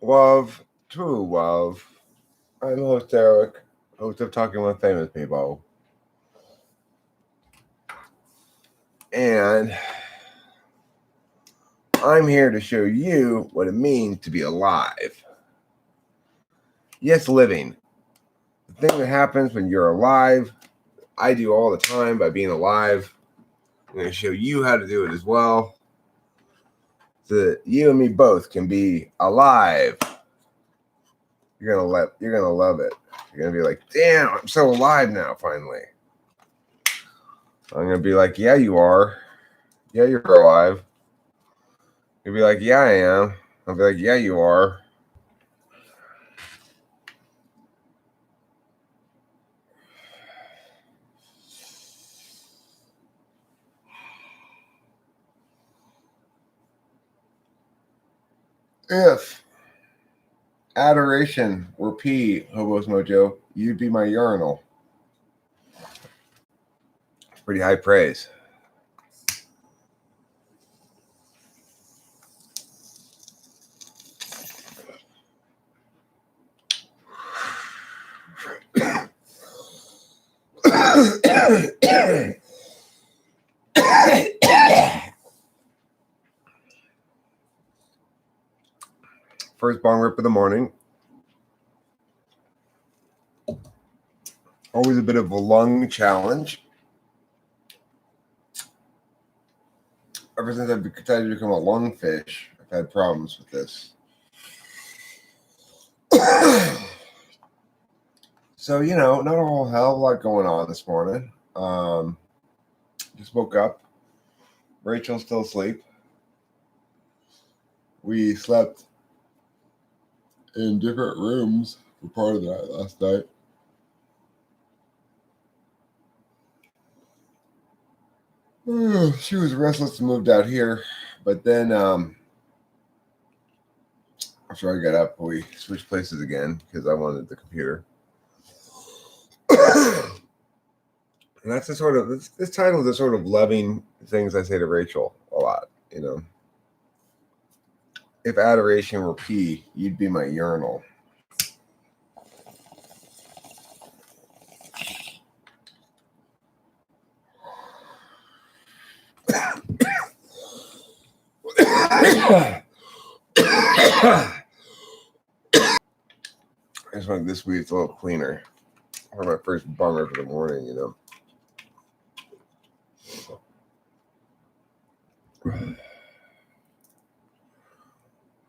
Love, true love. I'm host Eric, host of Talking with Famous People. And I'm here to show you what it means to be alive. Yes, living. The thing that happens when you're alive, I do all the time by being alive. I'm going to show you how to do it as well, so that you and me both can be alive. You're gonna love it. You're gonna be like, damn, I'm so alive now, finally. I'm gonna be like, yeah, you are. Yeah, you're alive. You'll be like, yeah, I am. I'll be like, yeah, you are. If adoration were P, Hobo's Mojo, you'd be my urinal. Pretty high praise. First bong rip of the morning. Always a bit of a lung challenge. Ever since I've decided to become a lungfish, I've had problems with this. So, not a whole hell of a lot going on this morning. Just woke up. Rachel's still asleep. We slept in different rooms for part of that last night. She was restless and moved out here, but then after I got up, we switched places again because I wanted the computer. And that's the sort of this title is the sort of loving things I say to Rachel a lot. If adoration were P, you'd be my urinal. I just wanted this week it's a little cleaner. For my first bummer for the morning,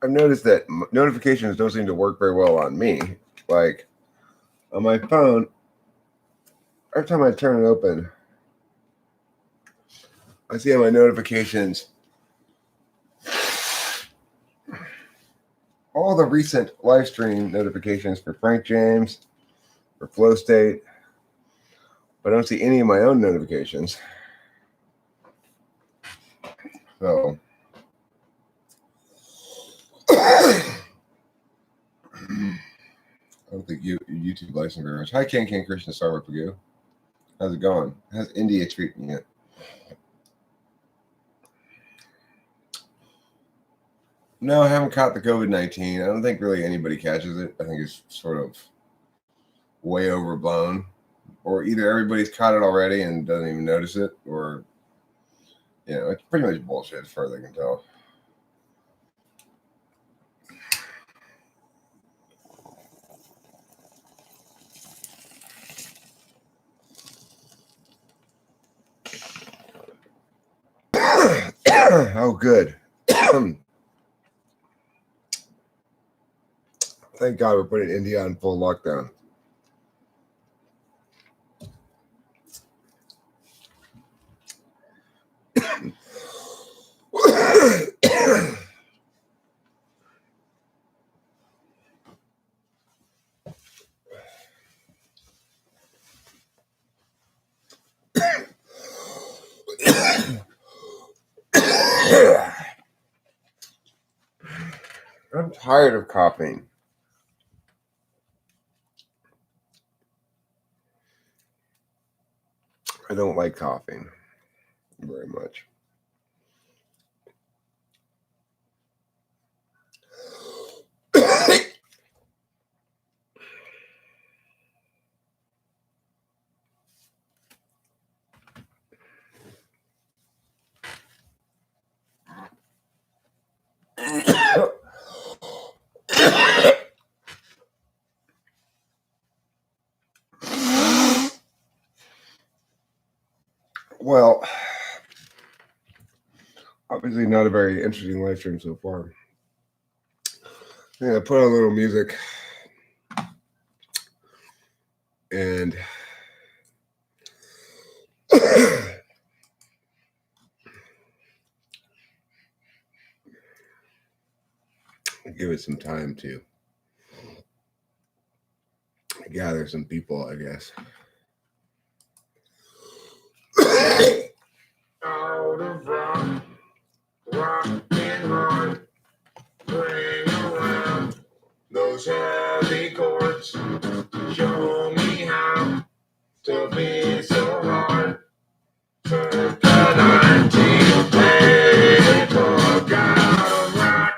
I've noticed that notifications don't seem to work very well on me. Like on my phone, every time I turn it open, I see on my notifications all the recent live stream notifications for Frank James, for Flow State, but I don't see any of my own notifications. So I don't think YouTube likes me very much. Hi, Ken Krishna Sarva Pagu. How's it going? How's India treating you? No, I haven't caught the COVID-19. I don't think really anybody catches it. I think it's sort of way overblown. Or either everybody's caught it already and doesn't even notice it, or, it's pretty much bullshit as far as I can tell. Oh, good. Thank God we're putting India on full lockdown. I'm tired of coughing. I don't like coughing very much. Well, obviously not a very interesting live stream so far. Yeah, put on a little music and give it some time to gather some people, I guess. Out of rocking hard, playing around those heavy chords. Show me how to be so hard. Circa 19 play for God rock.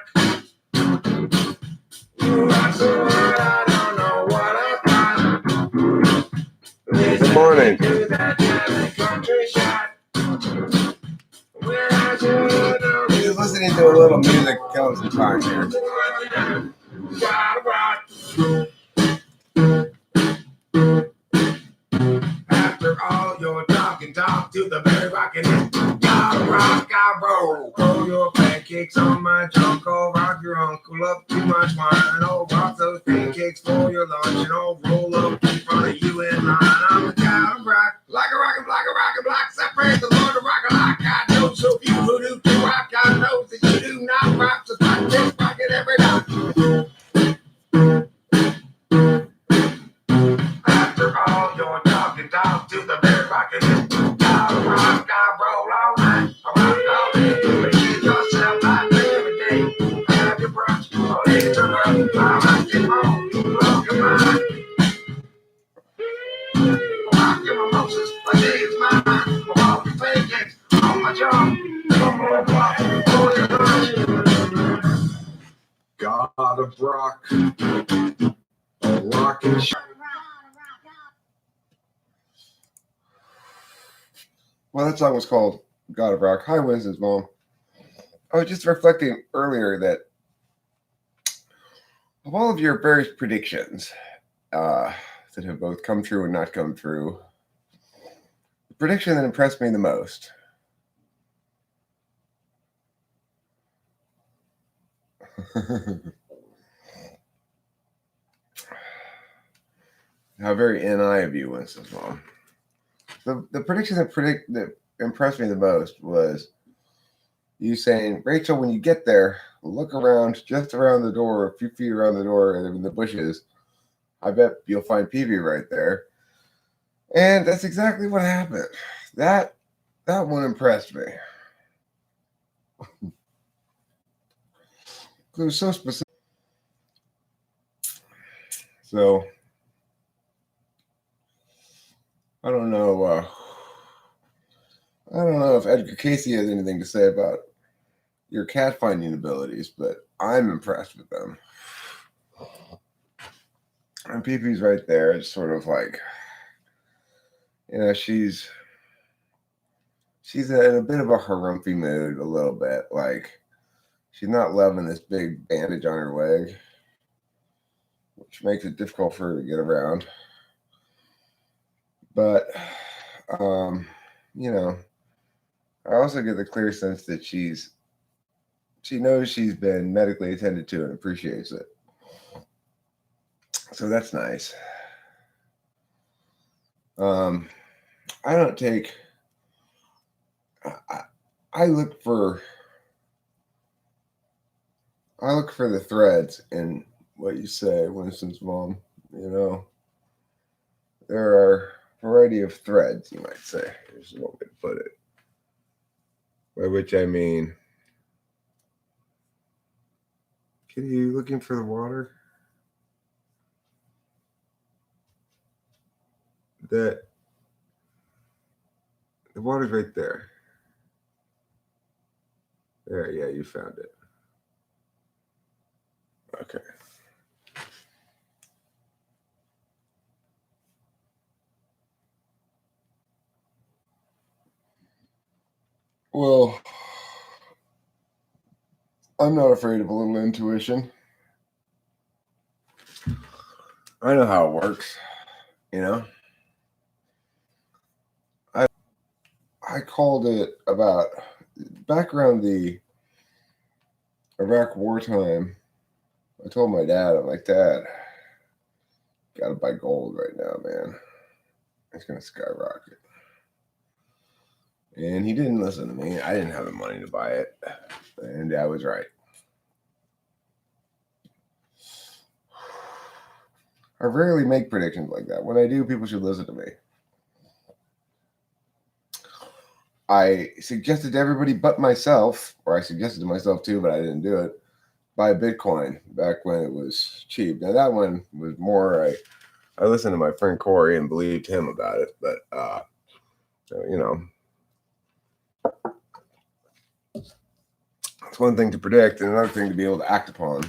You rock so hard, I don't know what I got. Good morning. Just listening to a little music kills the time here. After all your talk to the very rockin' it. Gotta rock, I roll. Roll your pancakes on my junk. Oh, rock your uncle up too much wine. Oh, rock those pancakes for your lunch. And I'll roll up in front of you in line. I'm a gotta rock, like a rockin' block, a rockin' block. Separate the Lord to rock a like I know. So if you who do to rock, I know that you do not rock. So rock this, rock it every night. After all your talk to the very rockin' it. Gotta rock, I roll all night. I rock all day. Forget yourself like every day. Have your brunch, or later up. I rock and roll, rock your mind. Rock your mimosas, my day is mine. I rock your pancakes on my job. Come on, rock, for your lunch. Gotta rock, rock and shine. Well, that song was called God of Rock. Hi, Winston's mom. I was just reflecting earlier that of all of your various predictions that have both come true and not come true, the prediction that impressed me the most how very NI of you, Winston's mom. The prediction that impressed me the most was you saying, Rachel, when you get there, look around, just around the door, a few feet around the door, and in the bushes. I bet you'll find Peavy right there. And that's exactly what happened. That one impressed me. It was so specific. So I don't know. I don't know if Edgar Casey has anything to say about your cat finding abilities, but I'm impressed with them. And Peepee's right there. It's sort of like, she's in a bit of a harumphy mood, a little bit. Like, she's not loving this big bandage on her leg, which makes it difficult for her to get around. But, I also get the clear sense that she knows she's been medically attended to and appreciates it. So that's nice. I don't take. I look for the threads in what you say, Winston's mom. There are a variety of threads, you might say. Here's one way to put it. By which I mean, Kitty, are you looking for the water? The water's right there. There, yeah, you found it. Okay. Well, I'm not afraid of a little intuition. I know how it works, I I called it about back around the Iraq wartime. I told my dad, I'm like, Dad, gotta buy gold right now, man. It's gonna skyrocket. And he didn't listen to me. I didn't have the money to buy it. And Dad was right. I rarely make predictions like that. When I do, people should listen to me. I suggested to everybody but myself, or I suggested to myself too, but I didn't do it, buy Bitcoin back when it was cheap. Now that one was more, I listened to my friend Corey and believed him about it, but it's one thing to predict and another thing to be able to act upon.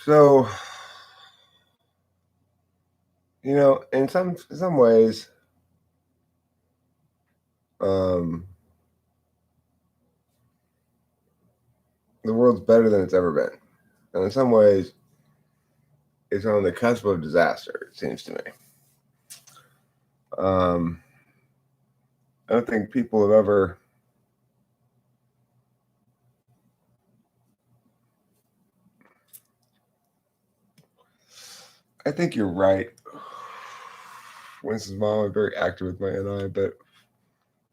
So, in some ways, the world's better than it's ever been. And in some ways, it's on the cusp of disaster, it seems to me. I don't think people have ever I think you're right. Winston's mom is very active with my NI, but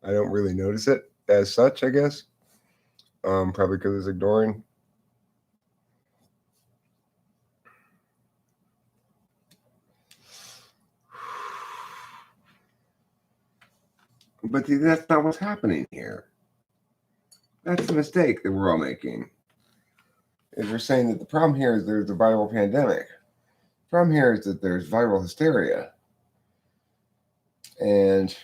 I don't really notice it as such, I guess. Probably because it's ignoring. But see, that's not what's happening here. That's the mistake that we're all making. Is we're saying that the problem here is there's a viral pandemic. The problem here is that there's viral hysteria. And,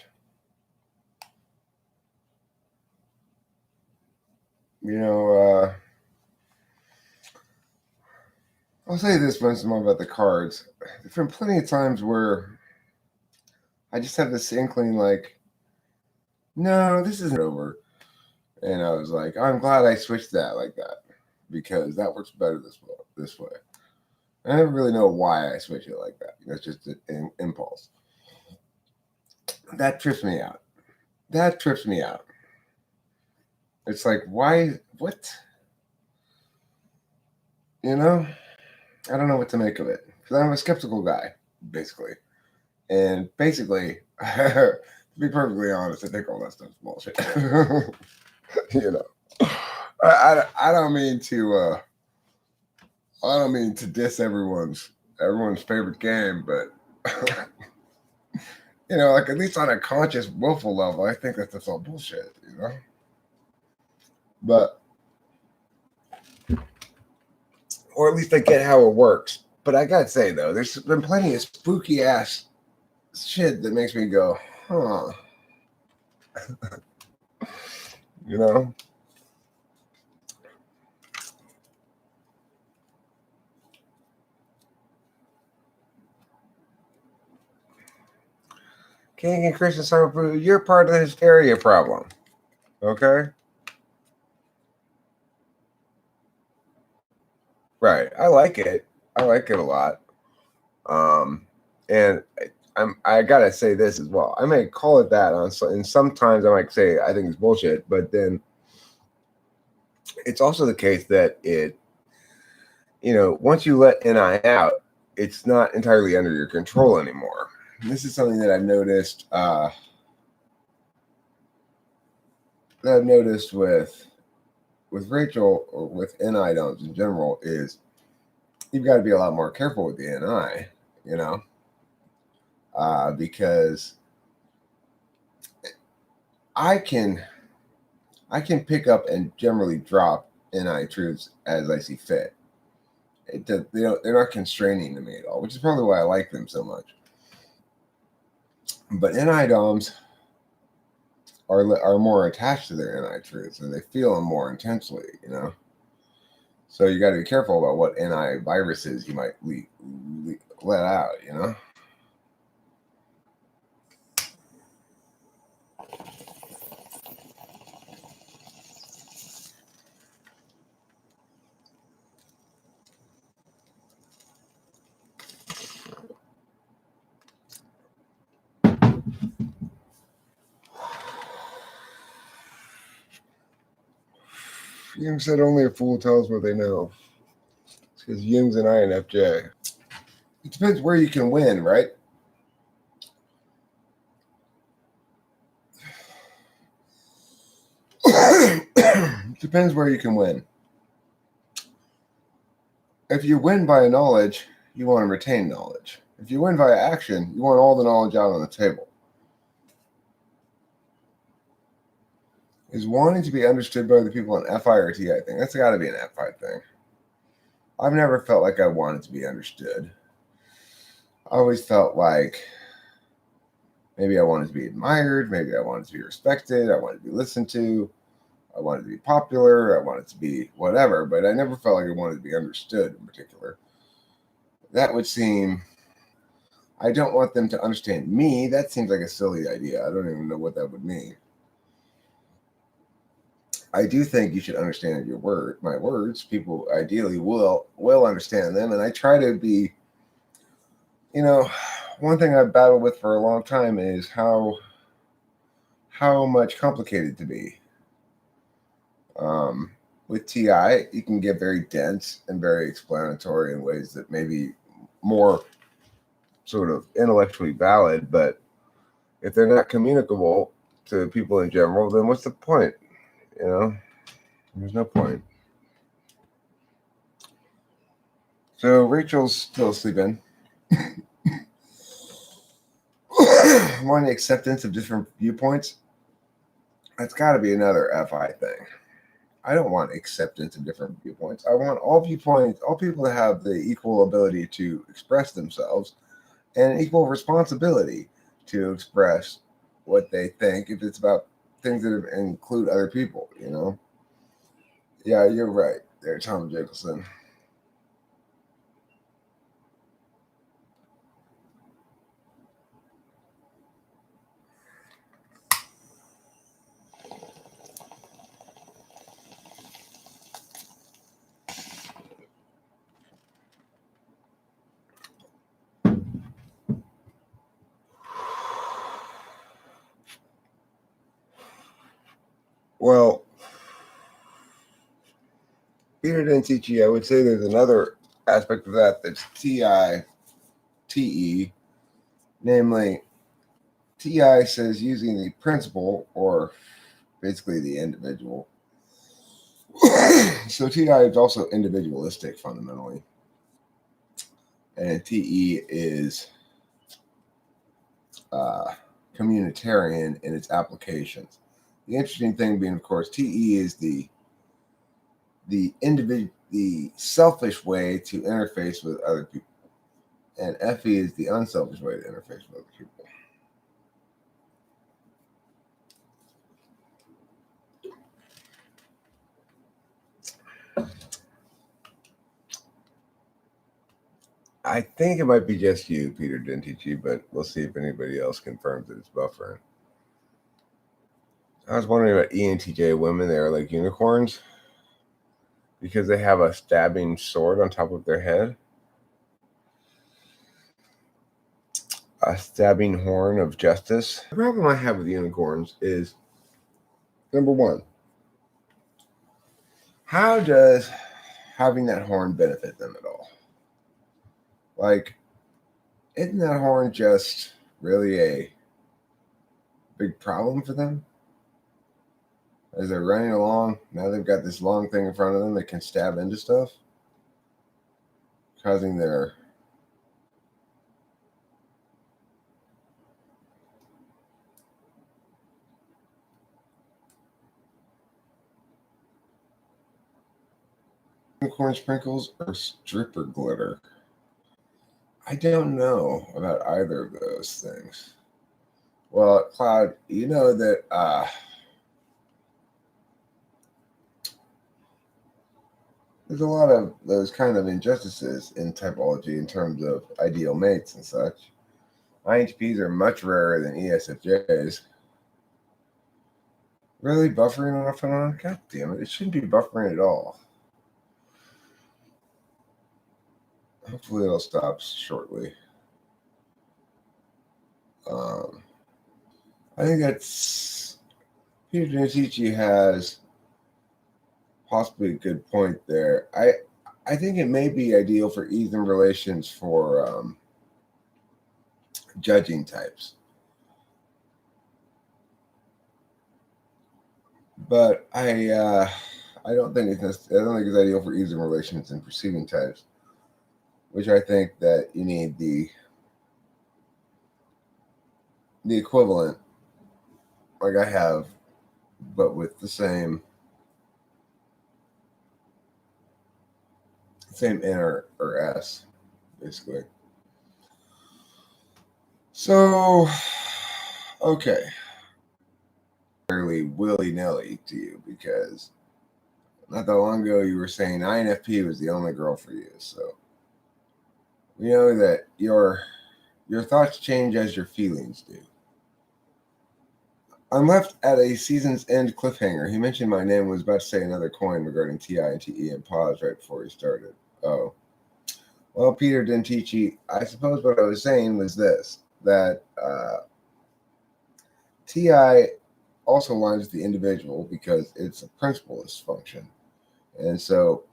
I'll say this once more about the cards. There's been plenty of times where I just have this inkling like, no, this isn't over. And I was like, I'm glad I switched that like that because that works better this way. I don't really know why I switch it like that. That's just an impulse. That trips me out. It's like, why? What? I don't know what to make of it because I'm a skeptical guy, basically. And basically, to be perfectly honest, I think all that stuff's bullshit. I don't mean to. I don't mean to diss everyone's favorite game, but like at least on a conscious, willful level, I think that that's all bullshit. But or at least I get how it works. But I gotta say though, there's been plenty of spooky ass shit that makes me go, huh? King and Christian Summer, you're part of the hysteria problem. Okay? Right. I like it. I like it a lot. And I gotta say this as well. I may call it that and sometimes I might say I think it's bullshit, but then it's also the case that it, once you let NI out, it's not entirely under your control anymore. And this is something that I've noticed. With Rachel or with NI doms in general is you've got to be a lot more careful with the NI, because I can pick up and generally drop NI truths as I see fit. They're not constraining to me at all, which is probably why I like them so much. But NI doms are more attached to their NI truths and they feel them more intensely, So you got to be careful about what antiviruses you might let out, you know? Jung said only a fool tells what they know. It's because Jung's an INFJ. It depends where you can win, right? It depends where you can win. If you win via knowledge, you want to retain knowledge. If you win via action, you want all the knowledge out on the table. Is wanting to be understood by other people an FI or TI thing? That's got to be an FI thing. I've never felt like I wanted to be understood. I always felt like maybe I wanted to be admired, maybe I wanted to be respected, I wanted to be listened to, I wanted to be popular, I wanted to be whatever, but I never felt like I wanted to be understood in particular. That would seem, I don't want them to understand me. That seems like a silly idea. I don't even know what that would mean. I do think you should understand my words. People ideally will understand them, and I try to be. One thing I've battled with for a long time is how much complicated to be. With TI, you can get very dense and very explanatory in ways that may be more sort of intellectually valid, but if they're not communicable to people in general, then what's the point? There's no point. So Rachel's still sleeping. Wanting acceptance of different viewpoints. That's got to be another FI thing. I don't want acceptance of different viewpoints. I want all people to have the equal ability to express themselves and equal responsibility to express what they think if it's about things that include other people, Yeah, you're right there, Tom Jacobson. Well, Peter didn't teach you. I would say there's another aspect of that that's TE, namely TI says using the principle or basically the individual. So TI is also individualistic fundamentally, and TE is communitarian in its applications. The interesting thing being, of course, TE is the selfish way to interface with other people, and FE is the unselfish way to interface with other people. I think it might be just you, Peter didn't teach you, but we'll see if anybody else confirms that it's buffering. I was wondering about ENTJ women. They are like unicorns because they have a stabbing sword on top of their head. A stabbing horn of justice. The problem I have with unicorns is, number one, how does having that horn benefit them at all? Like, isn't that horn just really a big problem for them? As they're running along, now they've got this long thing in front of them that can stab into stuff, causing their unicorn sprinkles or stripper glitter. I don't know about either of those things. Well, Cloud, you know that there's a lot of those kind of injustices in typology in terms of ideal mates and such. INTPs are much rarer than ESFJs. Really buffering off and on? God damn it, it shouldn't be buffering at all. Hopefully it'll stop shortly. I think that's Peter Dunizici has possibly a good point there. I think it may be ideal for even relations for judging types, but I don't think it's ideal for even relations and perceiving types, which I think that you need the equivalent, like I have, but with the same N or S, basically. So, okay. Fairly willy-nilly to you, because not that long ago you were saying INFP was the only girl for you. So we know that your thoughts change as your feelings do. I'm left at a season's end cliffhanger. He mentioned my name, was about to say another coin regarding TI and TE, and paused right before he started. Oh. Well, Peter Dentici, I suppose what I was saying was this, that TI also aligns with the individual because it's a principleless function. And so,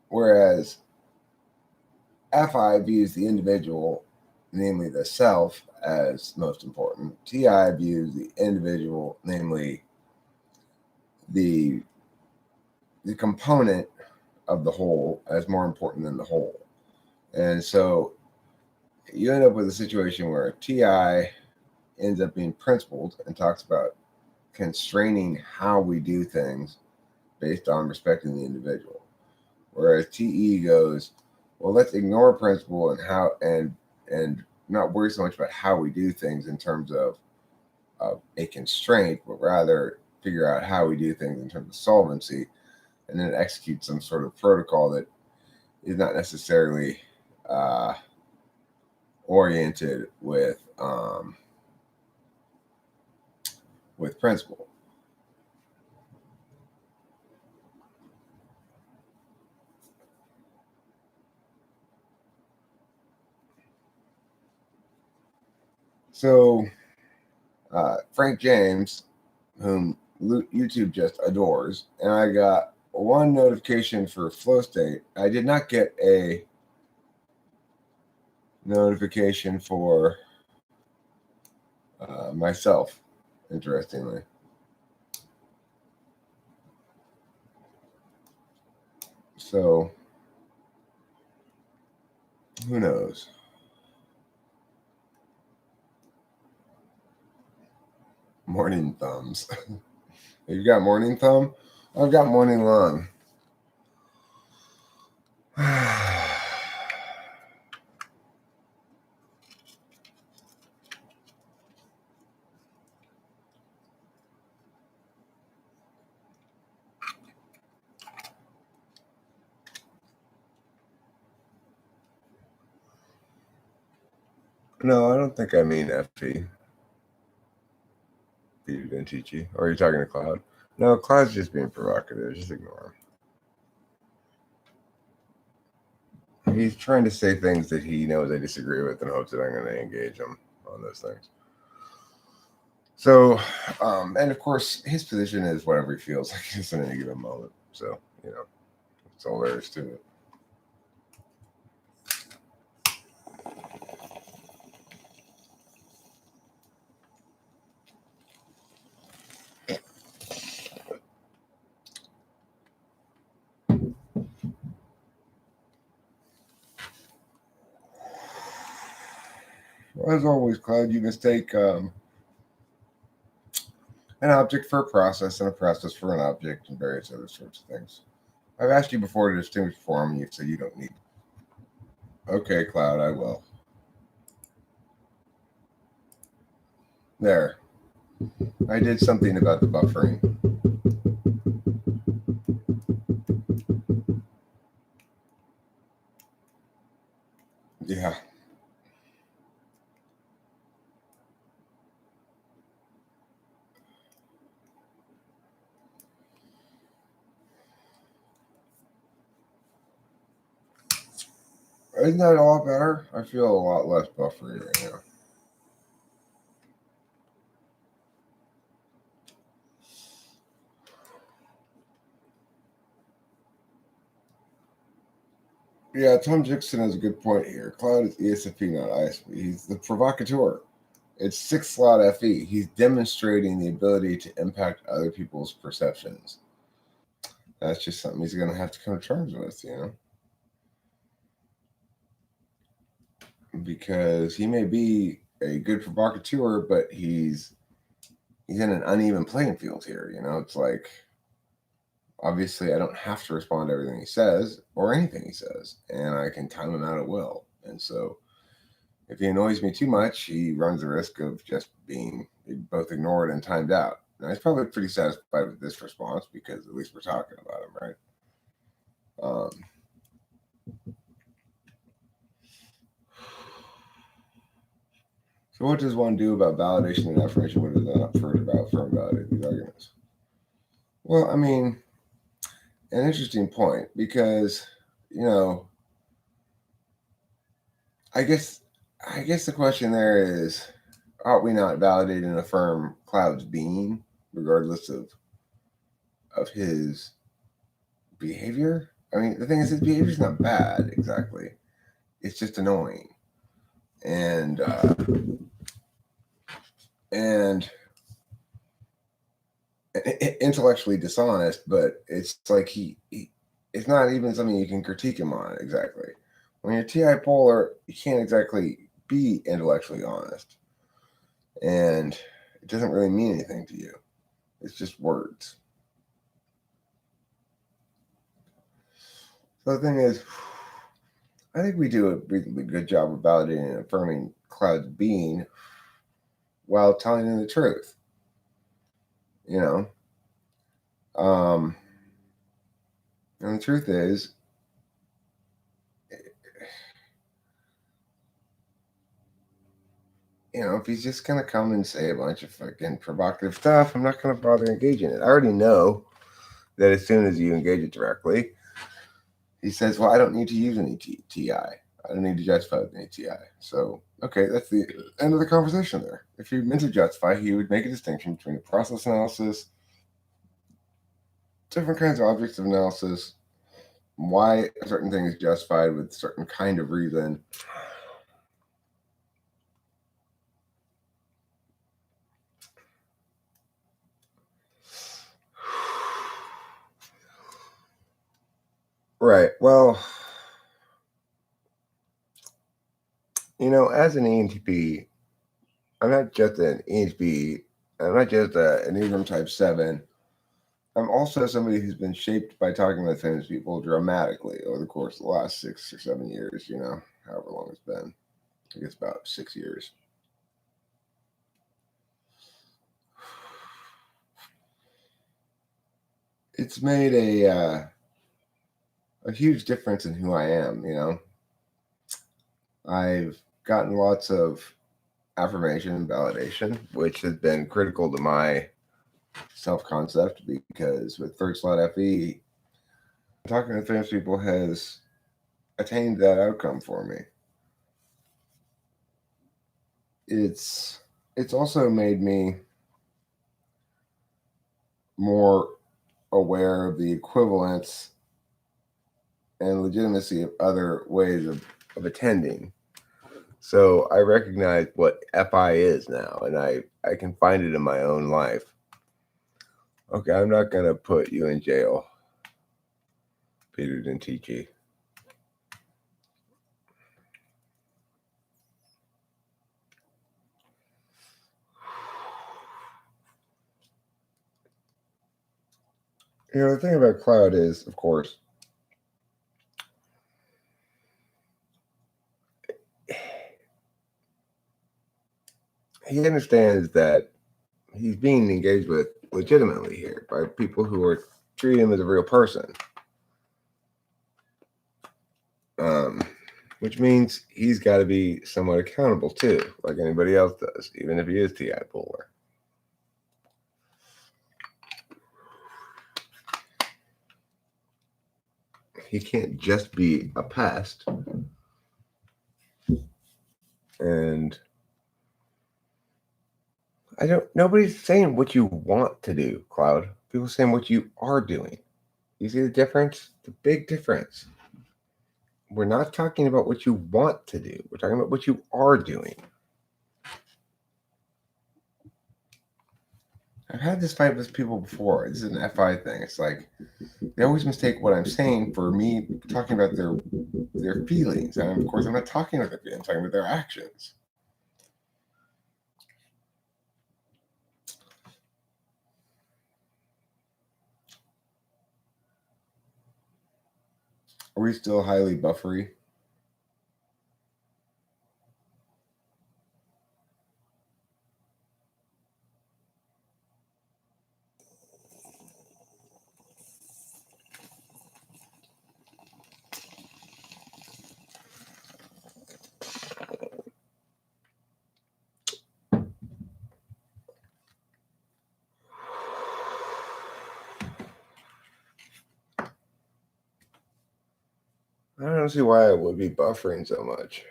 whereas FI views the individual, namely the self, as most important, TI views the individual, namely the component of the whole, as more important than the whole. And so you end up with a situation where TI ends up being principled and talks about constraining how we do things based on respecting the individual. Whereas TE goes, well, let's ignore principle and how and not worry so much about how we do things in terms of a constraint, but rather figure out how we do things in terms of solvency, and then execute some sort of protocol that is not necessarily oriented with principle. So Frank James, whom YouTube just adores, and I got one notification for flow state. I did not get a notification for myself, interestingly. So who knows? Morning thumbs. You've got morning thumb? I've got morning lung. No, I don't think I mean FP. Peter didn't teach you. Or are you talking to Cloud? No, Cloud's just being provocative. Just ignore him. He's trying to say things that he knows I disagree with in hopes that I'm going to engage him on those things. So, and of course, his position is whatever he feels like just in any given moment. So, that's all there is to it. As always, Cloud, you mistake an object for a process and a process for an object and various other sorts of things. I've asked you before to distinguish form, and you said you don't need. Okay, Cloud, I will. There. I did something about the buffering. Yeah. Isn't that a lot better? I feel a lot less buffery right now. Yeah, Tom Dixon has a good point here. Cloud is ESFP, not ISFP. He's the provocateur. It's 6 slot FE. He's demonstrating the ability to impact other people's perceptions. That's just something he's going to have to come to terms with, because he may be a good provocateur, but he's in an uneven playing field here. It's like, obviously, I don't have to respond to everything he says or anything he says, and I can time him out at will. And so, if he annoys me too much, he runs the risk of just being both ignored and timed out. Now, he's probably pretty satisfied with this response because at least we're talking about him, right? So what does one do about validation and affirmation? What is not first about firm validate these arguments? Well, I mean, an interesting point because, I guess the question there is, ought we not validate and affirm Cloud's being, regardless of his behavior? I mean, the thing is, his behavior is not bad exactly. It's just annoying, and intellectually dishonest. But it's like it's not even something you can critique him on exactly. When you're TI polar, you can't exactly be intellectually honest, and it doesn't really mean anything to you. It's just words. So the thing is, I think we do a reasonably good job of validating and affirming Cloud's being while telling him the truth. And the truth is, if he's just gonna come and say a bunch of fucking provocative stuff, I'm not gonna bother engaging it. I already know that as soon as you engage it directly, he says, "Well, I don't need to use any TI. I don't need to justify with any TI." So, okay, that's the end of the conversation there. If he meant to justify, he would make a distinction between process analysis, different kinds of objects of analysis, why a certain thing is justified with a certain kind of reason. Right. Well, as an ENTP, I'm not just an ENTP. I'm not just an Enneagram Type 7. I'm also somebody who's been shaped by talking with famous people dramatically over the course of the last 6 or 7 years, however long it's been. I guess about 6 years. It's made a huge difference in who I am, I've gotten lots of affirmation and validation, which has been critical to my self-concept because with third slot FE, talking to famous people has attained that outcome for me. It's also made me more aware of the equivalence and legitimacy of other ways of attending. So I recognize what FI is now, and I can find it in my own life. Okay, I'm not going to put you in jail, Peter Dentici. The thing about Cloud is, of course, he understands that he's being engaged with legitimately here by people who are treating him as a real person. which means he's got to be somewhat accountable too, like anybody else does, even if he is TI polar. He can't just be a pest. And nobody's saying what you want to do, Cloud. People are saying what you are doing. You see the difference? The big difference. We're not talking about what you want to do. We're talking about what you are doing. I've had this fight with people before. This is an FI thing. It's like they always mistake what I'm saying for me talking about their feelings. And of course, I'm not talking about their feelings. I'm talking about their actions. Are we still highly buffery? I don't see why I would be buffering so much.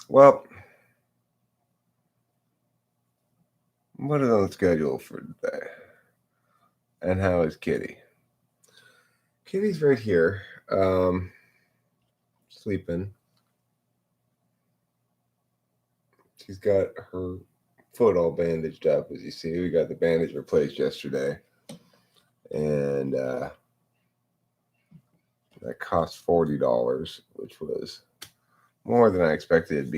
Well, what is on the schedule for today? And how is Kitty? Kitty's right here, sleeping. She's got her foot all bandaged up, as you see. We got the bandage replaced yesterday. And that cost $40, which was more than I expected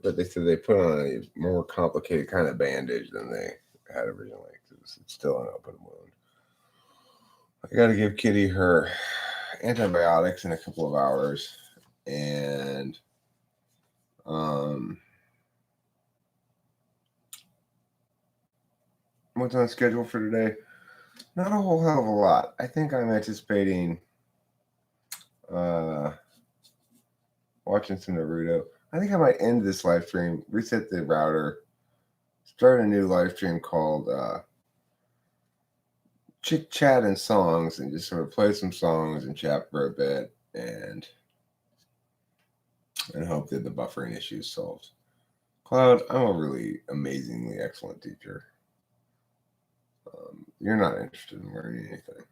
but they said they put on a more complicated kind of bandage than they had originally. It's still an open wound. I got to give Kitty her antibiotics in a couple of hours, and what's on schedule for today? Not a whole hell of a lot. I think I'm anticipating watching some Naruto. I think I might end this live stream, reset the router, start a new live stream called Chit Chat and Songs, and just sort of play some songs and chat for a bit, and hope that the buffering issue is solved. Cloud, I'm a really amazingly excellent teacher. You're not interested in learning anything.